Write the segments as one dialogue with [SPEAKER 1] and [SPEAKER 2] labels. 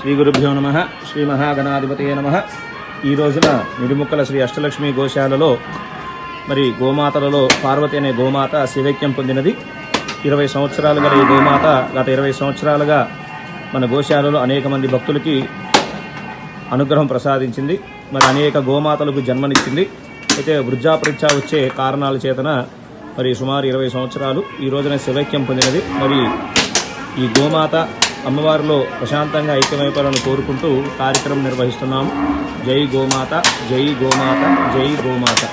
[SPEAKER 1] శ్రీ గురుభ్యో నమః. శ్రీ మహాగణాధిపతయే నమః. ఈ రోజున నిడుముక్కల శ్రీ అష్టలక్ష్మి గోశాలలో మరి గోమాతలలో పార్వతి అనే గోమాత శివైక్యం పొందినది. 20 సంవత్సరాలు గల ఈ గోమాత గత 20 సంవత్సరాలుగా మన గోశాలలో అనేక మంది భక్తులకి అనుగ్రహం ప్రసాదించింది. మరి అనేక గోమాతలకు జన్మనిచ్చింది. అయితే వృద్ధాపరీక్ష వచ్చే కారణాల చేతన మరి సుమారు 20 సంవత్సరాలు ఈ రోజున శివైక్యం పొందినది. మరి ఈ గోమాత అమ్మవారిలో ప్రశాంతంగా ఐక్యమైపోవాలని కోరుకుంటూ కార్యక్రమం నిర్వహిస్తున్నాము. జై గోమాత, జై గోమాత, జై గోమాత.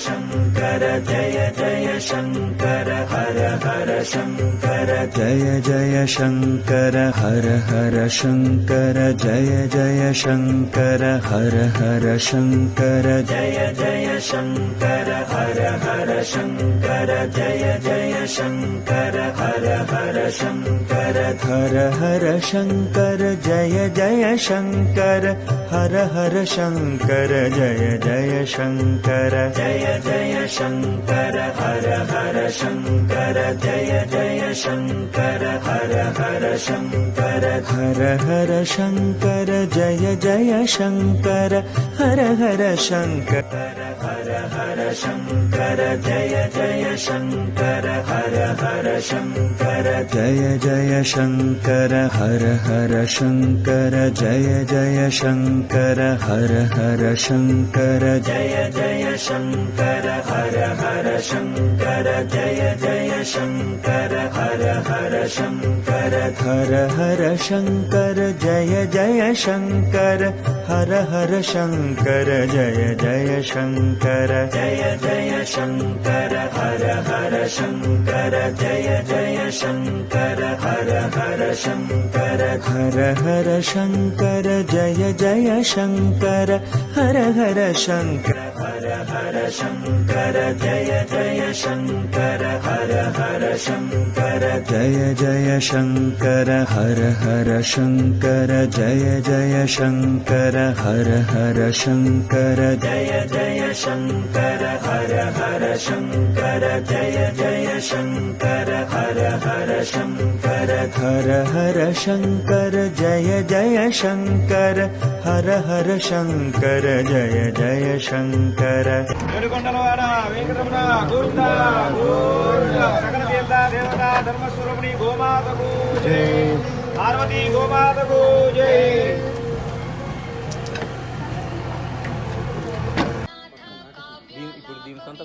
[SPEAKER 2] शंकर जय जय शंकर हर हर शंकर जय जय शंकर हर हर शंकर जय जय शंकर हर हर शंकर जय जय शंकर हर हर शंकर जय जय शंकर हर हर शंकर हर हर शंकर जय जय शंकर हर हर शंकर जय जय शंकर जय जय शंकर हर हर शंकर जय जय शंकर हर हर शंकर हर हर शंकर जय जय शंकर हर हर शंकर हर हर शंकर जय जय शंकर हर हर शंकर जय जय शंकर हर हर शंकर जय जय शंकर हर हर शंकर जय जय शंकर हर हर शंकर जय जय शंकर हर हर शंकर हर हर शंकर जय जय शंकर हर हर शंकर जय जय शंकर जय जय शंकर हर हर शंकर जय जय शंकर हर हर शंकर हर हर शंकर जय जय शंकर हर हर शंकर हर हर शंकर जय जय शंकर हर हर शंकर जय जय शंकर हर हर शंकर जय जय शंकर हर हर शंकर जय जय शंकर हर हर शंकर जय जय शंकर हर हर शंकर हर हर शंकर जय जय शंकर हर हर शंकर जय जय शंकर
[SPEAKER 1] धर्मस्वरूपिणी गोमाता को जय, पार्वती गोमाता को जय. ఇప్పుడు దీని సొంత